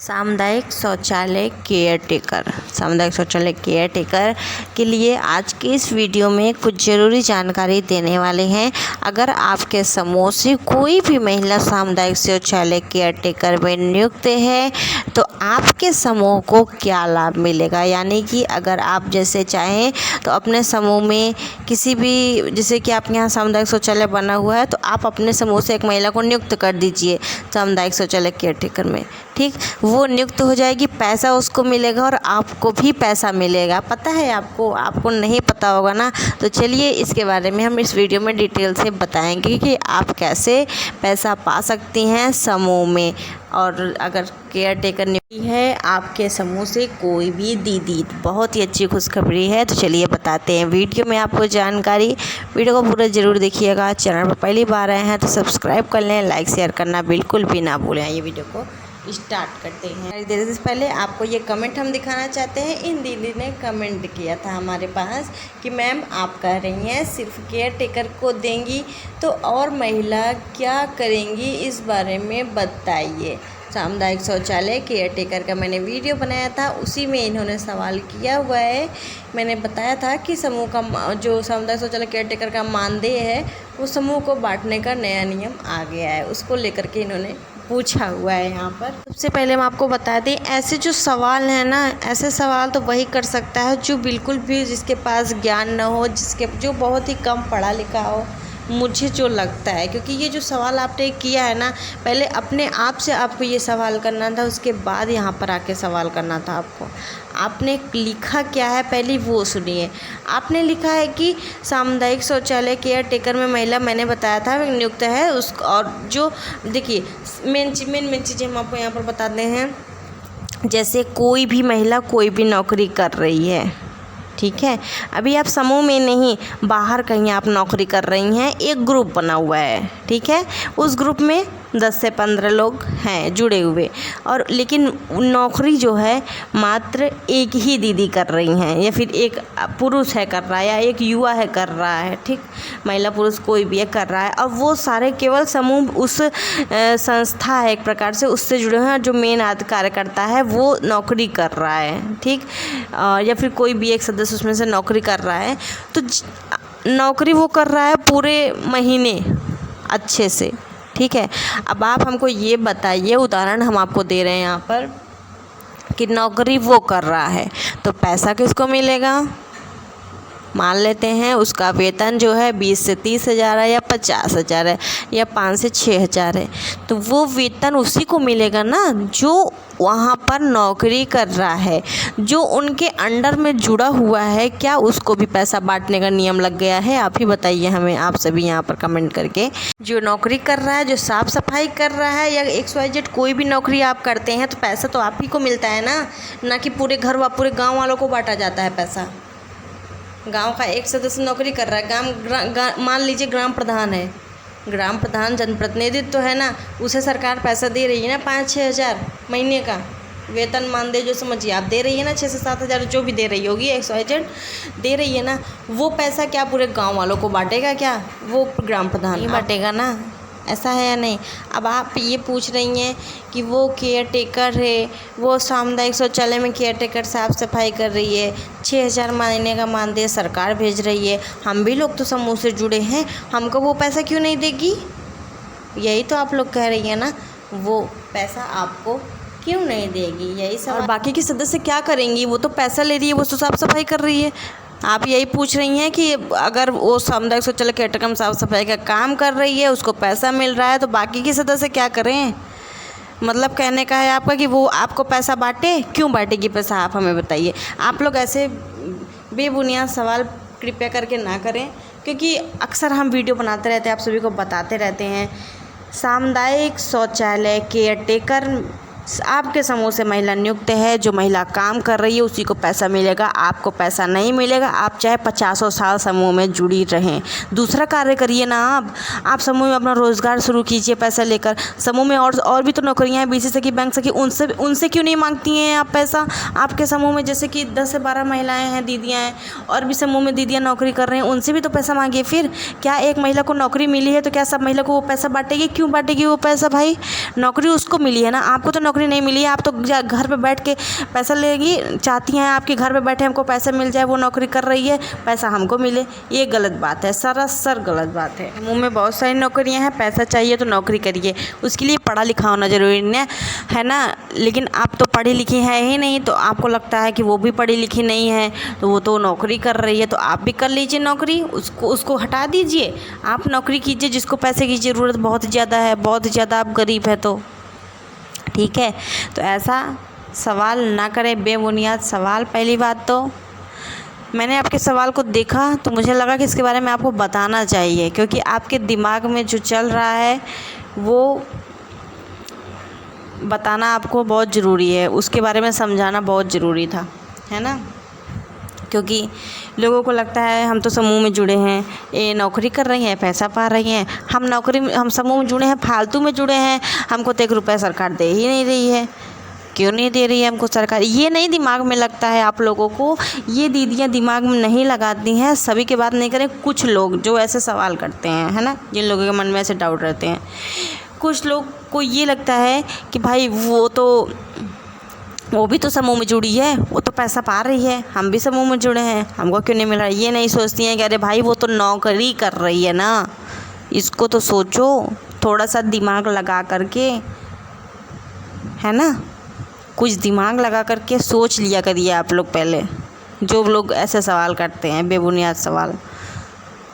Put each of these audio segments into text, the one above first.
सामुदायिक शौचालय care taker के लिए आज के इस वीडियो में कुछ ज़रूरी जानकारी देने वाले हैं। अगर आपके समूह से कोई भी महिला सामुदायिक शौचालय केयर टेकर में नियुक्त है तो आपके समूह को क्या लाभ मिलेगा, यानी कि अगर आप जैसे चाहें तो अपने समूह में किसी भी, जैसे कि आपके यहाँ सामुदायिक शौचालय बना हुआ है तो आप अपने समूह से एक महिला को नियुक्त कर दीजिए सामुदायिक शौचालय केयर टेकर में। ठीक, वो नियुक्त हो जाएगी, पैसा उसको मिलेगा और आपको भी पैसा मिलेगा। पता है आपको नहीं पता होगा ना, तो चलिए इसके बारे में हम इस वीडियो में डिटेल से बताएंगे कि आप कैसे पैसा पा सकती हैं समूह में। और अगर केयर टेकर नियुक्त है आपके समूह से कोई भी दीदी, बहुत ही अच्छी खुशखबरी है। तो चलिए बताते हैं वीडियो में आपको जानकारी। वीडियो को पूरा ज़रूर देखिएगा। चैनल पर पहली बार आए हैं तो सब्सक्राइब कर लें, लाइक शेयर करना बिल्कुल भी ना भूलें। ये वीडियो को स्टार्ट करते हैं। देर से पहले आपको ये कमेंट हम दिखाना चाहते हैं। इन दीदी ने कमेंट किया था हमारे पास कि मैम आप कह रही हैं सिर्फ केयर टेकर को देंगी तो और महिला क्या करेंगी, इस बारे में बताइए। सामुदायिक शौचालय केयर टेकर का मैंने वीडियो बनाया था, उसी में इन्होंने सवाल किया हुआ है। मैंने बताया था कि समूह का जो सामुदायिक शौचालय केयर टेकर का मानदेय है वो समूह को बांटने का नया नियम आ गया है, उसको लेकर के इन्होंने पूछा हुआ है यहाँ पर। सबसे पहले हम आपको बता दें, ऐसे जो सवाल हैं ना, ऐसे सवाल तो वही कर सकता है जो बिल्कुल भी जिसके पास ज्ञान न हो, जो बहुत ही कम पढ़ा लिखा हो, मुझे जो लगता है। क्योंकि ये जो सवाल आपने किया है ना, पहले अपने आप से आपको ये सवाल करना था, उसके बाद यहाँ पर आके सवाल करना था आपको। आपने लिखा क्या है पहले वो सुनिए। आपने लिखा है कि सामुदायिक शौचालय केयर टेकर में महिला, मैंने बताया था नियुक्त है उस, और जो देखिए मेन चीज़ें हम आपको यहाँ पर बताते हैं। जैसे कोई भी महिला कोई भी नौकरी कर रही है, ठीक है, अभी आप समूह में नहीं, बाहर कहीं आप नौकरी कर रही हैं, एक ग्रुप बना हुआ है, ठीक है, उस ग्रुप में 10 से 15 लोग हैं जुड़े हुए, और लेकिन नौकरी जो है मात्र एक ही दीदी कर रही हैं, या फिर एक पुरुष है कर रहा है, या एक युवा है कर रहा है, ठीक, महिला पुरुष कोई भी है कर रहा है। और वो सारे केवल समूह उस संस्था है एक प्रकार से, उससे जुड़े हैं, जो मेन कार्यकर्ता है वो नौकरी कर रहा है, ठीक, या फिर कोई भी एक सदस्य उसमें से नौकरी कर रहा है, तो नौकरी वो कर रहा है पूरे महीने अच्छे से, ठीक है। अब आप हमको ये बताइए, उदाहरण हम आपको दे रहे हैं यहाँ पर कि नौकरी वो कर रहा है तो पैसा किसको मिलेगा। मान लेते हैं उसका वेतन जो है 20 से 30 हज़ार है, या 50 हज़ार है, या 5 से 6 हज़ार है, तो वो वेतन उसी को मिलेगा ना जो वहाँ पर नौकरी कर रहा है, जो उनके अंडर में जुड़ा हुआ है। क्या उसको भी पैसा बांटने का नियम लग गया है? आप ही बताइए हमें, आप सभी यहाँ पर कमेंट करके। जो नौकरी कर रहा है, जो साफ़ सफाई कर रहा है, या XYZ कोई भी नौकरी आप करते हैं तो पैसा तो आप ही को मिलता है ना कि पूरे पूरे गाँव वालों को बांटा जाता है पैसा। गांव का एक सदस्य नौकरी कर रहा है, मान लीजिए ग्राम प्रधान है, ग्राम प्रधान जनप्रतिनिधित्व तो है ना, उसे सरकार पैसा दे रही है ना 5-6 हज़ार महीने का वेतन मानदेय, जो समझिए आप दे रही है ना, 6 से 7 हज़ार जो भी दे रही होगी, XYZ दे रही है ना, वो पैसा क्या पूरे गांव वालों को बांटेगा? क्या वो ग्राम प्रधान ही बांटेगा ना? ऐसा है या नहीं? अब आप ये पूछ रही हैं कि वो केयर टेकर है, वो सामुदायिक शौचालय में केयर टेकर साफ़ सफाई कर रही है, 6 हज़ार महीने का मानदेय सरकार भेज रही है, हम भी लोग तो समूह से जुड़े हैं, हमको वो पैसा क्यों नहीं देगी? यही तो आप लोग कह रही हैं ना, वो पैसा आपको क्यों नहीं देगी, यही सब। और बाकी के सदस्य क्या करेंगी? वो तो पैसा ले रही है, वो तो साफ़ सफाई कर रही है। आप यही पूछ रही हैं कि अगर वो सामुदायिक शौचालय केयर टेकर साफ़ सफाई का काम कर रही है, उसको पैसा मिल रहा है, तो बाकी के सदस्य क्या करें? मतलब कहने का है आपका कि वो आपको पैसा बांटे, क्यों बांटेगी पैसा, आप हमें बताइए। आप लोग ऐसे बेबुनियाद सवाल कृपया करके ना करें, क्योंकि अक्सर हम वीडियो बनाते रहते हैं, आप सभी को बताते रहते हैं। सामुदायिक शौचालय केयर टेकर आपके समूह से महिला नियुक्त है, जो महिला काम कर रही है उसी को पैसा मिलेगा, आपको पैसा नहीं मिलेगा। आप चाहे 50 साल समूह में जुड़ी रहें, दूसरा कार्य करिए ना। आप समूह में अपना रोज़गार शुरू कीजिए पैसा लेकर। समूह में और भी तो नौकरियां हैं, BC सखी, बैंक सखी, उनसे क्यों नहीं मांगती हैं आप पैसा? आपके समूह में जैसे कि 10 से 12 महिलाएँ हैं, दीदियाँ हैं, और भी समूह में दीदियाँ नौकरी कर रहे हैं, उनसे भी तो पैसा मांगिए। फिर क्या एक महिला को नौकरी मिली है तो क्या सब महिला को वो पैसा बांटेगी? क्यों बांटेगी वो पैसा भाई? नौकरी उसको मिली है ना, आपको तो नौकरी नौकरी नहीं मिली है, आप तो घर पे बैठ के पैसा लेगी चाहती हैं, आपके घर पे बैठे हमको पैसा मिल जाए, वो नौकरी कर रही है पैसा हमको मिले, ये गलत बात है, सरासर गलत बात है। मुंह में बहुत सारी नौकरियां हैं, पैसा चाहिए तो नौकरी करिए, उसके लिए पढ़ा लिखा होना ज़रूरी नहीं है ना। लेकिन आप तो पढ़ी लिखी है ही नहीं, तो आपको लगता है कि वो भी पढ़ी लिखी नहीं है तो वो तो नौकरी कर रही है, तो आप भी कर लीजिए नौकरी, उसको हटा दीजिए, आप नौकरी कीजिए जिसको पैसे की ज़रूरत बहुत ज़्यादा है, बहुत ज़्यादा आप गरीब है तो ठीक है। तो ऐसा सवाल ना करें, बेबुनियाद सवाल। पहली बात तो मैंने आपके सवाल को देखा तो मुझे लगा कि इसके बारे में आपको बताना चाहिए, क्योंकि आपके दिमाग में जो चल रहा है वो बताना आपको बहुत ज़रूरी है, उसके बारे में समझाना बहुत ज़रूरी था, है ना। क्योंकि लोगों को लगता है हम तो समूह में जुड़े हैं, ये नौकरी कर रही हैं, पैसा पा रही हैं, हम समूह में जुड़े हैं, फालतू में जुड़े हैं, हमको तो 1 रुपया सरकार दे ही नहीं रही है। क्यों नहीं दे रही है हमको सरकार, ये नहीं दिमाग में लगता है आप लोगों को, ये दीदियाँ दिमाग में नहीं लगाती हैं। सभी की बात नहीं करें, कुछ लोग जो ऐसे सवाल करते हैं, है ना, जिन लोगों के मन में ऐसे डाउट रहते हैं, कुछ लोग को ये लगता है कि भाई वो भी तो समूह में जुड़ी है, वो तो पैसा पा रही है, हम भी समूह में जुड़े हैं, हमको क्यों नहीं मिल रहा है। ये नहीं सोचती हैं कि अरे भाई वो तो नौकरी कर रही है ना, इसको तो सोचो, थोड़ा सा दिमाग लगा करके, है ना, कुछ दिमाग लगा करके सोच लिया करिए आप लोग पहले। जो लोग ऐसे सवाल करते हैं बेबुनियाद सवाल,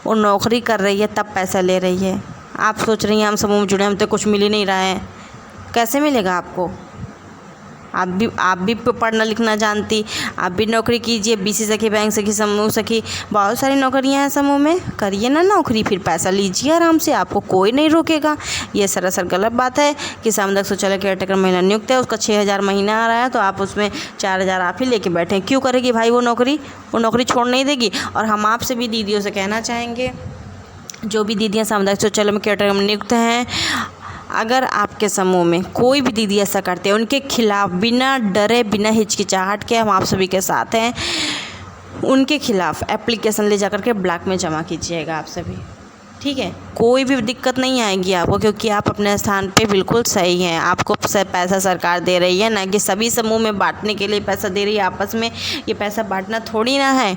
वो नौकरी कर रही है तब पैसा ले रही है, आप सोच रही हैं हम समूह में जुड़े, हम तो कुछ मिल ही नहीं रहा है, कैसे मिलेगा आपको। आप भी पढ़ना लिखना जानती, आप भी नौकरी कीजिए, बीसी सखी, बैंक सखी, समूह सखी, बहुत सारी नौकरियां हैं समूह में, करिए ना नौकरी, फिर पैसा लीजिए आराम से, आपको कोई नहीं रोकेगा। ये सरासर गलत बात है कि सामुदायिक शौचालय केयरटेकर महिला नियुक्त है, उसका 6,000 महीना आ रहा है, तो आप उसमें 4,000 आप ही लेके बैठे हैं। क्यों करेगी भाई वो नौकरी छोड़ नहीं देगी। और हम आपसे भी दीदियों से कहना चाहेंगे, जो भी दीदियाँ सामुदायिक शौचालय में केयरटेकर में नियुक्त हैं, अगर आपके समूह में कोई भी दीदी ऐसा करते हैं, उनके खिलाफ़ बिना डरे बिना हिचकिचाहट के हम आप सभी के साथ हैं, उनके खिलाफ़ एप्लीकेशन ले जाकर के ब्लॉक में जमा कीजिएगा आप सभी, ठीक है। कोई भी दिक्कत नहीं आएगी आपको, क्योंकि आप अपने स्थान पे बिल्कुल सही हैं। आपको पैसा सरकार दे रही है, ना कि सभी समूह में बांटने के लिए पैसा दे रही है। आपस में ये पैसा बांटना थोड़ी ना है,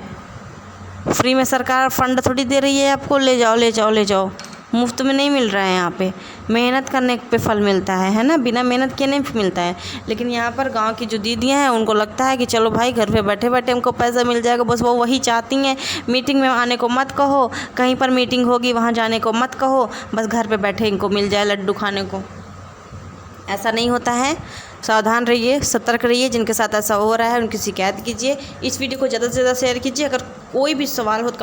फ्री में सरकार फंड थोड़ी दे रही है आपको, ले जाओ, मुफ्त में नहीं मिल रहा है। यहाँ पे मेहनत करने पे फल मिलता है ना, बिना मेहनत के नहीं मिलता है। लेकिन यहाँ पर गांव की जो दीदियाँ हैं, उनको लगता है कि चलो भाई घर पे बैठे बैठे हमको पैसा मिल जाएगा, बस वो वही चाहती हैं। मीटिंग में आने को मत कहो, कहीं पर मीटिंग होगी वहाँ जाने को मत कहो, बस घर पे बैठे इनको मिल जाए लड्डू खाने को। ऐसा नहीं होता है, सावधान रहिए, सतर्क रहिए। जिनके साथ ऐसा हो रहा है उनकी शिकायत कीजिए। इस वीडियो को ज़्यादा से ज़्यादा शेयर कीजिए। अगर कोई भी सवाल हो तो